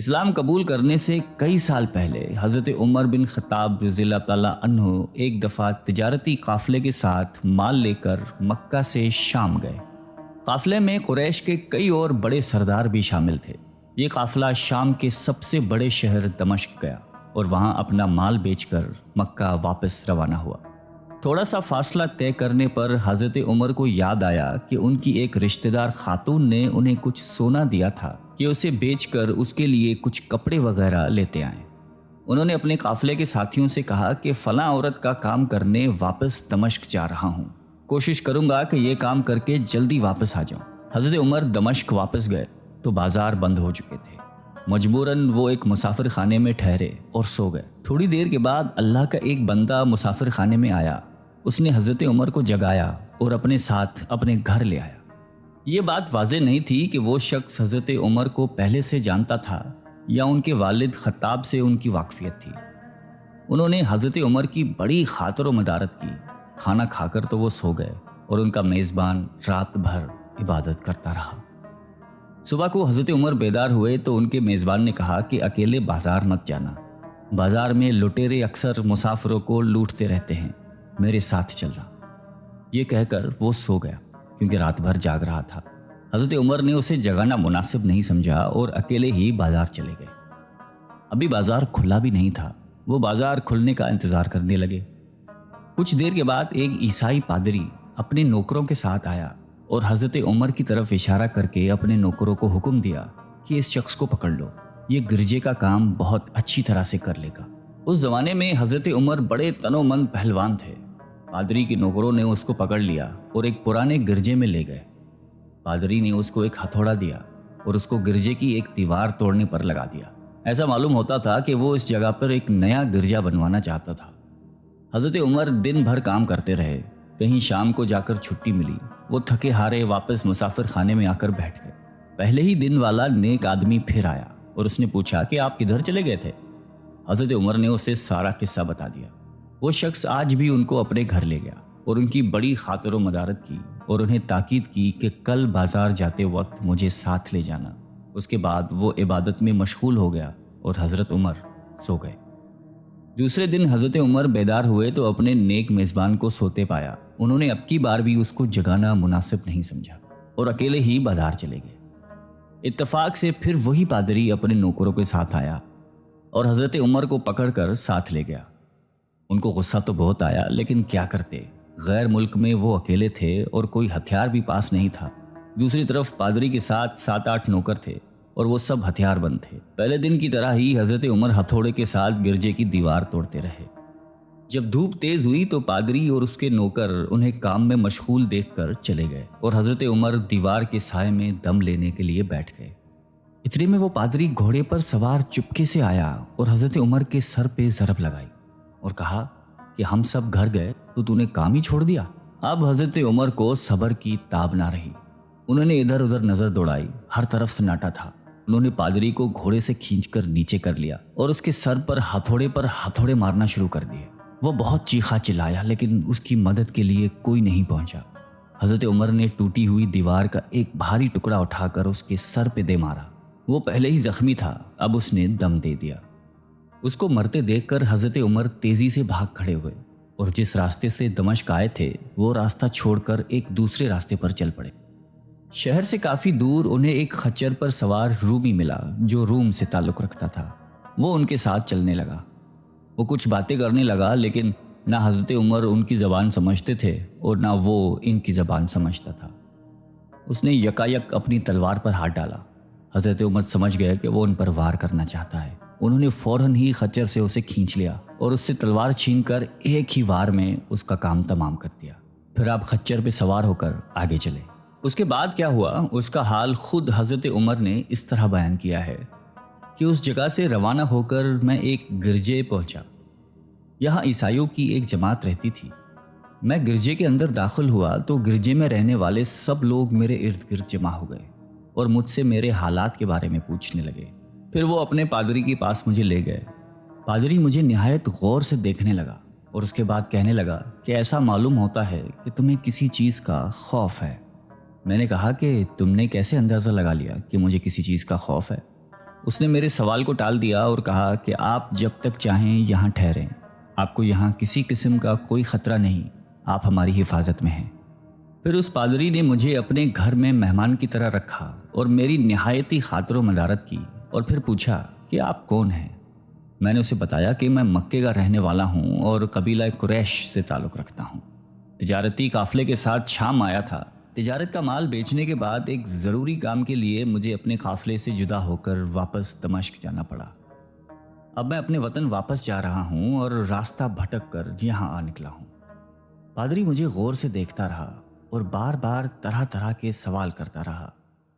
اسلام قبول کرنے سے کئی سال پہلے حضرت عمر بن خطاب رضی اللہ تعالیٰ عنہ ایک دفعہ تجارتی قافلے کے ساتھ مال لے کر مکہ سے شام گئے۔ قافلے میں قریش کے کئی اور بڑے سردار بھی شامل تھے۔ یہ قافلہ شام کے سب سے بڑے شہر دمشق گیا اور وہاں اپنا مال بیچ کر مکہ واپس روانہ ہوا۔ تھوڑا سا فاصلہ طے کرنے پر حضرت عمر کو یاد آیا کہ ان کی ایک رشتہ دار خاتون نے انہیں کچھ سونا دیا تھا کہ اسے بیچ کر اس کے لیے کچھ کپڑے وغیرہ لیتے آئیں۔ انہوں نے اپنے قافلے کے ساتھیوں سے کہا کہ فلاں عورت کا کام کرنے واپس دمشق جا رہا ہوں، کوشش کروں گا کہ یہ کام کر کے جلدی واپس آ جاؤں۔ حضرت عمر دمشق واپس گئے تو بازار بند ہو چکے تھے۔ مجبوراً وہ ایک مسافر خانے میں ٹھہرے اور سو گئے۔ تھوڑی دیر کے بعد اللہ کا ایک بندہ مسافر خانے میں آیا۔ اس نے حضرت عمر کو جگایا اور اپنے ساتھ اپنے گھر لے آیا۔ یہ بات واضح نہیں تھی کہ وہ شخص حضرت عمر کو پہلے سے جانتا تھا یا ان کے والد خطاب سے ان کی واقفیت تھی۔ انہوں نے حضرت عمر کی بڑی خاطر و مدارت کی۔ کھانا کھا کر تو وہ سو گئے اور ان کا میزبان رات بھر عبادت کرتا رہا۔ صبح کو حضرت عمر بیدار ہوئے تو ان کے میزبان نے کہا کہ اکیلے بازار مت جانا، بازار میں لٹیرے اکثر مسافروں کو لوٹتے رہتے ہیں، میرے ساتھ چلنا۔ یہ کہہ کر وہ سو گیا کیونکہ رات بھر جاگ رہا تھا۔ حضرت عمر نے اسے جگانا مناسب نہیں سمجھا اور اکیلے ہی بازار چلے گئے۔ ابھی بازار کھلا بھی نہیں تھا، وہ بازار کھلنے کا انتظار کرنے لگے۔ کچھ دیر کے بعد ایک عیسائی پادری اپنے نوکروں کے ساتھ آیا اور حضرت عمر کی طرف اشارہ کر کے اپنے نوکروں کو حکم دیا کہ اس شخص کو پکڑ لو، یہ گرجے کا کام بہت اچھی طرح سے کر لے گا۔ اس زمانے میں حضرت عمر بڑے تنومند پہلوان تھے۔ پادری کے نوکروں نے اس کو پکڑ لیا اور ایک پرانے گرجے میں لے گئے۔ پادری نے اس کو ایک ہتھوڑا دیا اور اس کو گرجے کی ایک دیوار توڑنے پر لگا دیا۔ ایسا معلوم ہوتا تھا کہ وہ اس جگہ پر ایک نیا گرجا بنوانا چاہتا تھا۔ حضرت عمر دن بھر کام کرتے رہے۔ کہیں شام کو جا کر چھٹی ملی، وہ تھکے ہارے واپس مسافر خانے میں آ کر بیٹھ گئے۔ پہلے ہی دن والا نیک آدمی پھر آیا اور اس نے پوچھا کہ آپ کدھر چلے گئے تھے؟ حضرت عمر نے اسے سارا قصہ بتا دیا۔ وہ شخص آج بھی ان کو اپنے گھر لے گیا اور ان کی بڑی خاطر و مدارت کی اور انہیں تاکید کی کہ کل بازار جاتے وقت مجھے ساتھ لے جانا۔ اس کے بعد وہ عبادت میں مشغول ہو گیا اور حضرت عمر سو گئے۔ دوسرے دن حضرت عمر بیدار ہوئے تو اپنے نیک میزبان کو سوتے پایا۔ انہوں نے اب کی بار بھی اس کو جگانا مناسب نہیں سمجھا اور اکیلے ہی بازار چلے گئے۔ اتفاق سے پھر وہی پادری اپنے نوکروں کے ساتھ آیا اور حضرت عمر کو پکڑ کر ساتھ لے گیا۔ ان کو غصہ تو بہت آیا، لیکن کیا کرتے، غیر ملک میں وہ اکیلے تھے اور کوئی ہتھیار بھی پاس نہیں تھا۔ دوسری طرف پادری کے ساتھ 7-8 نوکر تھے اور وہ سب ہتھیار بند تھے۔ پہلے دن کی طرح ہی حضرت عمر ہتھوڑے کے ساتھ گرجے کی دیوار توڑتے رہے۔ جب دھوپ تیز ہوئی تو پادری اور اس کے نوکر انہیں کام میں مشغول دیکھ کر چلے گئے اور حضرت عمر دیوار کے سائے میں دم لینے کے لیے بیٹھ گئے۔ اتنے میں وہ پادری گھوڑے پر سوار چپکے سے آیا اور حضرت عمر کے سر پہ ضرب لگائی اور کہا کہ ہم سب گھر گئے تو نے کام ہی چھوڑ دیا۔ اب حضرت عمر کو صبر کی تاب نہ رہی۔ انہوں نے ادھر ادھر نظر دوڑائی، ہر طرف سناٹا تھا۔ انہوں نے پادری کو گھوڑے سے کھینچ کر نیچے کر لیا اور اس کے سر پر ہتھوڑے مارنا شروع کر دیے۔ وہ بہت چیخا چلایا لیکن اس کی مدد کے لیے کوئی نہیں پہنچا۔ حضرت عمر نے ٹوٹی ہوئی دیوار کا ایک بھاری ٹکڑا اٹھا کر اس کے سر پہ دے مارا۔ وہ پہلے ہی زخمی تھا، اب اس نے دم دے دیا۔ اس کو مرتے دیکھ کر حضرت عمر تیزی سے بھاگ کھڑے ہوئے اور جس راستے سے دمشق آئے تھے وہ راستہ چھوڑ کر ایک دوسرے راستے پر چل پڑے۔ شہر سے کافی دور انہیں ایک خچر پر سوار رومی ملا جو روم سے تعلق رکھتا تھا۔ وہ ان کے ساتھ چلنے لگا۔ وہ کچھ باتیں کرنے لگا لیکن نہ حضرت عمر ان کی زبان سمجھتے تھے اور نہ وہ ان کی زبان سمجھتا تھا۔ اس نے یکایک اپنی تلوار پر ہاتھ ڈالا۔ حضرت عمر سمجھ گئے کہ وہ ان پر وار کرنا چاہتا ہے۔ انہوں نے فوراً ہی خچر سے اسے کھینچ لیا اور اس سے تلوار چھین کر ایک ہی وار میں اس کا کام تمام کر دیا۔ پھر آپ خچر پہ سوار ہو کر آگے چلے۔ اس کے بعد کیا ہوا اس کا حال خود حضرت عمر نے اس طرح بیان کیا ہے کہ اس جگہ سے روانہ ہو کر میں ایک گرجے پہنچا۔ یہاں عیسائیوں کی ایک جماعت رہتی تھی۔ میں گرجے کے اندر داخل ہوا تو گرجے میں رہنے والے سب لوگ میرے ارد گرد جمع ہو گئے اور مجھ سے میرے حالات کے بارے میں پوچھنے لگے۔ پھر وہ اپنے پادری کے پاس مجھے لے گئے۔ پادری مجھے نہایت غور سے دیکھنے لگا اور اس کے بعد کہنے لگا کہ ایسا معلوم ہوتا ہے کہ تمہیں کسی چیز کا خوف ہے۔ میں نے کہا کہ تم نے کیسے اندازہ لگا لیا کہ مجھے کسی چیز کا خوف ہے؟ اس نے میرے سوال کو ٹال دیا اور کہا کہ آپ جب تک چاہیں یہاں ٹھہریں، آپ کو یہاں کسی قسم کا کوئی خطرہ نہیں، آپ ہماری حفاظت میں ہیں۔ پھر اس پادری نے مجھے اپنے گھر میں مہمان کی طرح رکھا اور میری نہایتی خاطر و مدارت کی، اور پھر پوچھا کہ آپ کون ہیں؟ میں نے اسے بتایا کہ میں مکے کا رہنے والا ہوں اور قبیلہ قریش سے تعلق رکھتا ہوں۔ تجارتی قافلے کے ساتھ شام آیا تھا۔ تجارت کا مال بیچنے کے بعد ایک ضروری کام کے لیے مجھے اپنے قافلے سے جدا ہو کر واپس دمشق جانا پڑا۔ اب میں اپنے وطن واپس جا رہا ہوں اور راستہ بھٹک کر یہاں آ نکلا ہوں۔ پادری مجھے غور سے دیکھتا رہا اور بار بار طرح طرح کے سوال کرتا رہا۔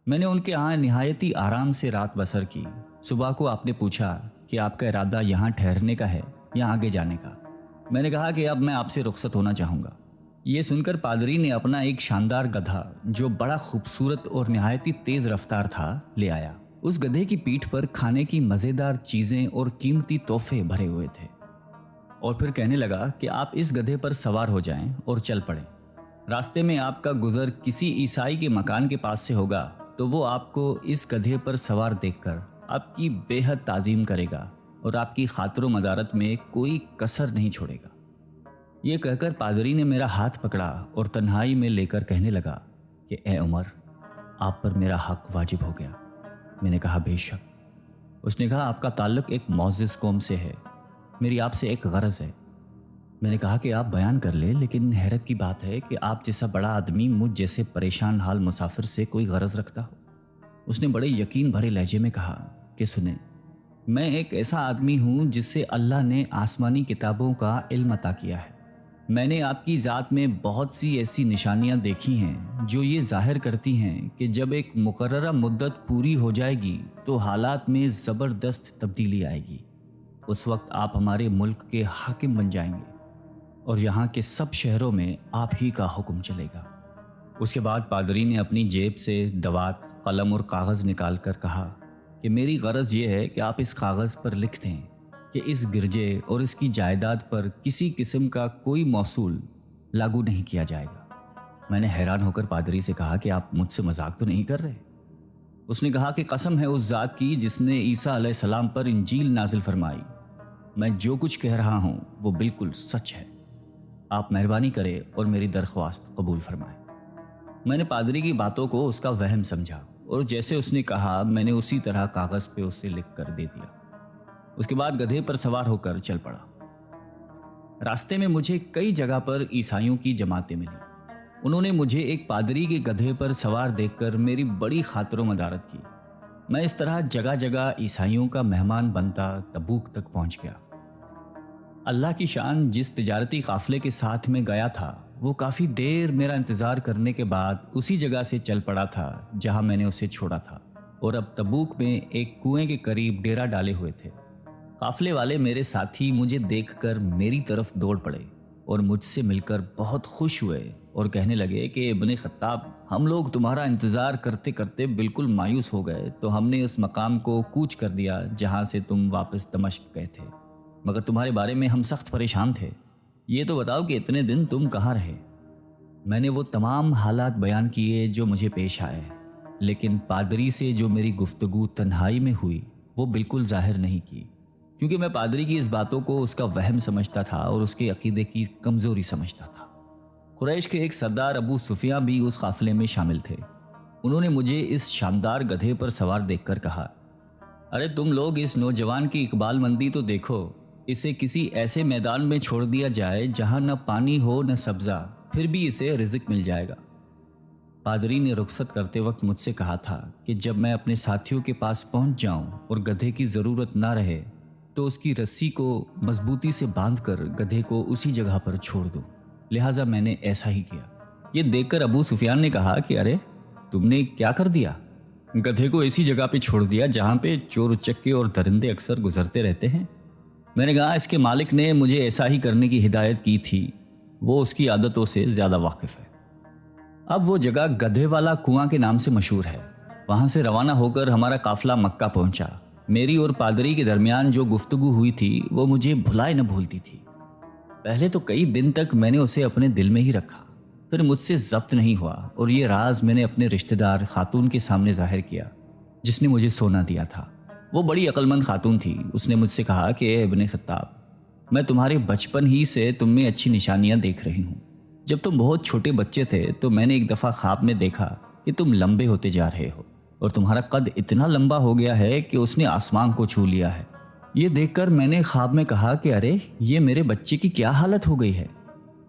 میں نے ان کے ہاں نہایتی آرام سے رات بسر کی۔ صبح کو آپ نے پوچھا کہ آپ کا ارادہ یہاں ٹھہرنے کا ہے یا آگے جانے کا؟ میں نے کہا کہ اب میں آپ سے رخصت ہونا چاہوں گا۔ یہ سن کر پادری نے اپنا ایک شاندار گدھا جو بڑا خوبصورت اور نہایتی تیز رفتار تھا لے آیا۔ اس گدھے کی پیٹھ پر کھانے کی مزیدار چیزیں اور قیمتی تحفے بھرے ہوئے تھے، اور پھر کہنے لگا کہ آپ اس گدھے پر سوار ہو جائیں اور چل پڑیں۔ راستے میں آپ کا گزر کسی عیسائی کے مکان کے پاس سے ہوگا تو وہ آپ کو اس گدھے پر سوار دیکھ کر آپ کی بے حد تعظیم کرے گا اور آپ کی خاطر و مدارت میں کوئی کسر نہیں چھوڑے گا۔ یہ کہہ کر پادری نے میرا ہاتھ پکڑا اور تنہائی میں لے کر کہنے لگا کہ اے عمر، آپ پر میرا حق واجب ہو گیا۔ میں نے کہا بے شک۔ اس نے کہا آپ کا تعلق ایک معزز قوم سے ہے، میری آپ سے ایک غرض ہے۔ میں نے کہا کہ آپ بیان کر لیں، لیکن حیرت کی بات ہے کہ آپ جیسا بڑا آدمی مجھ جیسے پریشان حال مسافر سے کوئی غرض رکھتا ہو۔ اس نے بڑے یقین بھرے لہجے میں کہا کہ سنیں، میں ایک ایسا آدمی ہوں جس سے اللہ نے آسمانی کتابوں کا علم عطا کیا ہے۔ میں نے آپ کی ذات میں بہت سی ایسی نشانیاں دیکھی ہیں جو یہ ظاہر کرتی ہیں کہ جب ایک مقررہ مدت پوری ہو جائے گی تو حالات میں زبردست تبدیلی آئے گی۔ اس وقت آپ ہمارے ملک کے حاکم بن جائیں گے اور یہاں کے سب شہروں میں آپ ہی کا حکم چلے گا۔ اس کے بعد پادری نے اپنی جیب سے دوات، قلم اور کاغذ نکال کر کہا کہ میری غرض یہ ہے کہ آپ اس کاغذ پر لکھ دیں کہ اس گرجے اور اس کی جائیداد پر کسی قسم کا کوئی موصول لاگو نہیں کیا جائے گا۔ میں نے حیران ہو کر پادری سے کہا کہ آپ مجھ سے مذاق تو نہیں کر رہے؟ اس نے کہا کہ قسم ہے اس ذات کی جس نے عیسیٰ علیہ السلام پر انجیل نازل فرمائی، میں جو کچھ کہہ رہا ہوں وہ بالکل سچ ہے۔ آپ مہربانی کریں اور میری درخواست قبول فرمائیں۔ میں نے پادری کی باتوں کو اس کا وہم سمجھا اور جیسے اس نے کہا میں نے اسی طرح کاغذ پہ اسے لکھ کر دے دیا۔ اس کے بعد گدھے پر سوار ہو کر چل پڑا۔ راستے میں مجھے کئی جگہ پر عیسائیوں کی جماعتیں ملی۔ انہوں نے مجھے ایک پادری کے گدھے پر سوار دیکھ کر میری بڑی خاطر و مدارت کی۔ میں اس طرح جگہ جگہ عیسائیوں کا مہمان بنتا تبوک تک پہنچ گیا۔ اللہ کی شان، جس تجارتی قافلے کے ساتھ میں گیا تھا وہ کافی دیر میرا انتظار کرنے کے بعد اسی جگہ سے چل پڑا تھا جہاں میں نے اسے چھوڑا تھا، اور اب تبوک میں ایک کنویں کے قریب ڈیرا ڈالے ہوئے تھے۔ قافلے والے میرے ساتھی مجھے دیکھ کر میری طرف دوڑ پڑے اور مجھ سے مل کر بہت خوش ہوئے اور کہنے لگے کہ ابن خطاب، ہم لوگ تمہارا انتظار کرتے کرتے بالکل مایوس ہو گئے تو ہم نے اس مقام کو کوچ کر دیا جہاں سے تم واپس دمشق گئے تھے، مگر تمہارے بارے میں ہم سخت پریشان تھے۔ یہ تو بتاؤ کہ اتنے دن تم کہاں رہے؟ میں نے وہ تمام حالات بیان کیے جو مجھے پیش آئے، لیکن پادری سے جو میری گفتگو تنہائی میں ہوئی وہ بالکل ظاہر نہیں کی، کیونکہ میں پادری کی اس باتوں کو اس کا وہم سمجھتا تھا اور اس کے عقیدے کی کمزوری سمجھتا تھا۔ قریش کے ایک سردار ابو سفیان بھی اس قافلے میں شامل تھے۔ انہوں نے مجھے اس شاندار گدھے پر سوار دیکھ کر کہا، ارے تم لوگ اس نوجوان کی اقبال مندی تو دیکھو، اسے کسی ایسے میدان میں چھوڑ دیا جائے جہاں نہ پانی ہو نہ سبزہ، پھر بھی اسے رزق مل جائے گا۔ پادری نے رخصت کرتے وقت مجھ سے کہا تھا کہ جب میں اپنے ساتھیوں کے پاس پہنچ جاؤں اور گدھے کی ضرورت نہ رہے تو اس کی رسی کو مضبوطی سے باندھ کر گدھے کو اسی جگہ پر چھوڑ دوں، لہٰذا میں نے ایسا ہی کیا۔ یہ دیکھ کر ابو سفیان نے کہا کہ ارے تم نے کیا کر دیا؟ گدھے کو ایسی جگہ پہ چھوڑ دیا جہاں پہ چور اچکے اور درندے اکثر گزرتے رہتے ہیں۔ میں نے کہا اس کے مالک نے مجھے ایسا ہی کرنے کی ہدایت کی تھی، وہ اس کی عادتوں سے زیادہ واقف ہے۔ اب وہ جگہ گدھے والا کنواں کے نام سے مشہور ہے۔ وہاں سے روانہ ہو کر ہمارا قافلہ مکہ پہنچا۔ میری اور پادری کے درمیان جو گفتگو ہوئی تھی وہ مجھے بھلائے نہ بھولتی تھی۔ پہلے تو کئی دن تک میں نے اسے اپنے دل میں ہی رکھا، پھر مجھ سے ضبط نہیں ہوا اور یہ راز میں نے اپنے رشتہ دار خاتون کے سامنے ظاہر کیا جس نے مجھے سونا دیا تھا۔ وہ بڑی عقلمند خاتون تھی. اس نے مجھ سے کہا کہ اے ابن خطاب، میں تمہارے بچپن ہی سے تم میں اچھی نشانیاں دیکھ رہی ہوں. جب تم بہت چھوٹے بچے تھے تو میں نے ایک دفعہ خواب میں دیکھا کہ تم لمبے ہوتے جا رہے ہو اور تمہارا قد اتنا لمبا ہو گیا ہے کہ اس نے آسمان کو چھو لیا ہے. یہ دیکھ کر میں نے خواب میں کہا کہ ارے یہ میرے بچے کی کیا حالت ہو گئی ہے.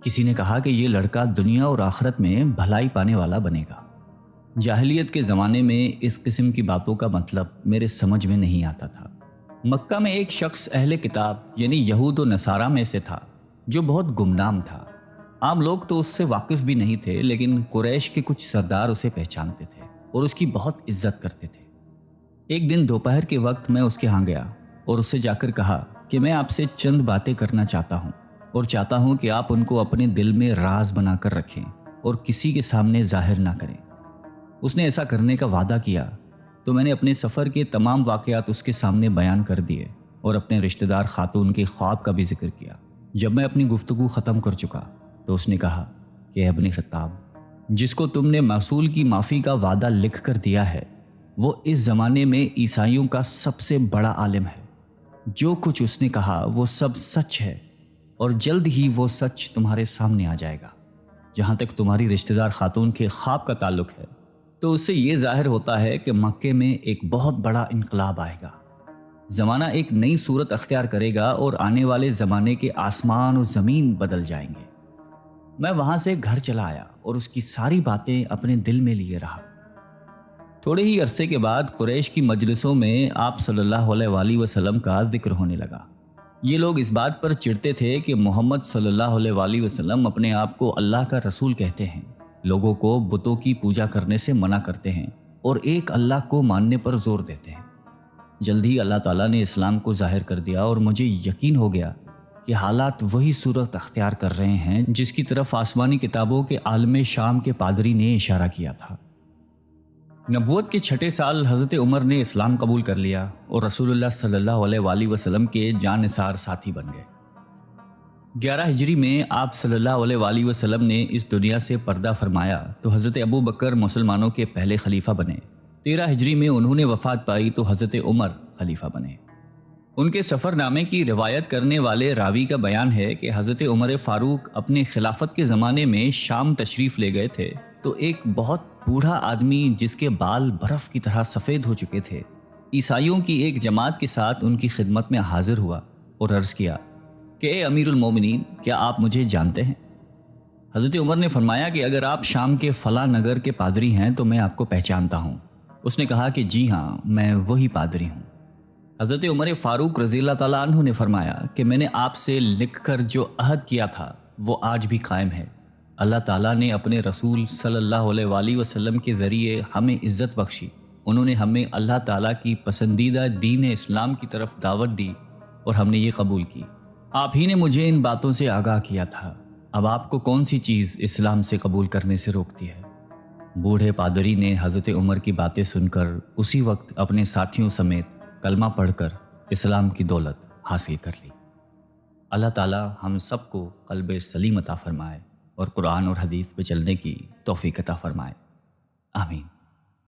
کسی نے کہا کہ یہ لڑکا دنیا اور آخرت میں بھلائی پانے والا بنے گا. جاہلیت کے زمانے میں اس قسم کی باتوں کا مطلب میرے سمجھ میں نہیں آتا تھا. مکہ میں ایک شخص اہل کتاب یعنی یہود و نصارہ میں سے تھا جو بہت گمنام تھا. عام لوگ تو اس سے واقف بھی نہیں تھے، لیکن قریش کے کچھ سردار اسے پہچانتے تھے اور اس کی بہت عزت کرتے تھے. ایک دن دوپہر کے وقت میں اس کے ہاں گیا اور اسے جا کر کہا کہ میں آپ سے چند باتیں کرنا چاہتا ہوں اور چاہتا ہوں کہ آپ ان کو اپنے دل میں راز بنا کر رکھیں اور کسی کے سامنے ظاہر نہ کریں. اس نے ایسا کرنے کا وعدہ کیا تو میں نے اپنے سفر کے تمام واقعات اس کے سامنے بیان کر دیے اور اپنے رشتہ دار خاتون کے خواب کا بھی ذکر کیا. جب میں اپنی گفتگو ختم کر چکا تو اس نے کہا کہ ابن خطاب، جس کو تم نے موصول کی معافی کا وعدہ لکھ کر دیا ہے وہ اس زمانے میں عیسائیوں کا سب سے بڑا عالم ہے. جو کچھ اس نے کہا وہ سب سچ ہے اور جلد ہی وہ سچ تمہارے سامنے آ جائے گا. جہاں تک تمہاری رشتہ دار خاتون کے خواب کا تعلق ہے تو اس سے یہ ظاہر ہوتا ہے کہ مکے میں ایک بہت بڑا انقلاب آئے گا. زمانہ ایک نئی صورت اختیار کرے گا اور آنے والے زمانے کے آسمان و زمین بدل جائیں گے. میں وہاں سے گھر چلا آیا اور اس کی ساری باتیں اپنے دل میں لیے رہا. تھوڑے ہی عرصے کے بعد قریش کی مجلسوں میں آپ صلی اللہ علیہ وآلہ وسلم کا ذکر ہونے لگا. یہ لوگ اس بات پر چڑھتے تھے کہ محمد صلی اللہ علیہ وآلہ وسلم اپنے آپ کو اللہ کا رسول کہتے ہیں، لوگوں کو بتوں کی پوجا کرنے سے منع کرتے ہیں اور ایک اللہ کو ماننے پر زور دیتے ہیں. جلد ہی اللہ تعالیٰ نے اسلام کو ظاہر کر دیا اور مجھے یقین ہو گیا کہ حالات وہی صورت اختیار کر رہے ہیں جس کی طرف آسمانی کتابوں کے عالم شام کے پادری نے اشارہ کیا تھا. نبوت کے 6 سال حضرت عمر نے اسلام قبول کر لیا اور رسول اللہ صلی اللہ علیہ وآلہ وسلم کے جان نثار ساتھی بن گئے. 11 ہجری میں آپ صلی اللہ علیہ وآلہ وسلم نے اس دنیا سے پردہ فرمایا تو حضرت ابو بکر مسلمانوں کے پہلے خلیفہ بنے. 13 ہجری میں انہوں نے وفات پائی تو حضرت عمر خلیفہ بنے. ان کے سفر نامے کی روایت کرنے والے راوی کا بیان ہے کہ حضرت عمر فاروق اپنے خلافت کے زمانے میں شام تشریف لے گئے تھے تو ایک بہت بوڑھا آدمی جس کے بال برف کی طرح سفید ہو چکے تھے عیسائیوں کی ایک جماعت کے ساتھ ان کی خدمت میں حاضر ہوا اور عرض کیا کہ اے امیر المومنین، کیا آپ مجھے جانتے ہیں؟ حضرت عمر نے فرمایا کہ اگر آپ شام کے فلاں نگر کے پادری ہیں تو میں آپ کو پہچانتا ہوں. اس نے کہا کہ جی ہاں، میں وہی پادری ہوں. حضرت عمر فاروق رضی اللہ تعالیٰ عنہ نے فرمایا کہ میں نے آپ سے لکھ کر جو عہد کیا تھا وہ آج بھی قائم ہے. اللہ تعالیٰ نے اپنے رسول صلی اللہ علیہ وآلہ وسلم کے ذریعے ہمیں عزت بخشی. انہوں نے ہمیں اللہ تعالیٰ کی پسندیدہ دین اسلام کی طرف دعوت دی اور ہم نے یہ قبول کی. آپ ہی نے مجھے ان باتوں سے آگاہ کیا تھا. اب آپ کو کون سی چیز اسلام سے قبول کرنے سے روکتی ہے؟ بوڑھے پادری نے حضرت عمر کی باتیں سن کر اسی وقت اپنے ساتھیوں سمیت کلمہ پڑھ کر اسلام کی دولت حاصل کر لی. اللہ تعالیٰ ہم سب کو قلب سلیم عطا فرمائے اور قرآن اور حدیث پہ چلنے کی توفیق عطا فرمائے. آمین.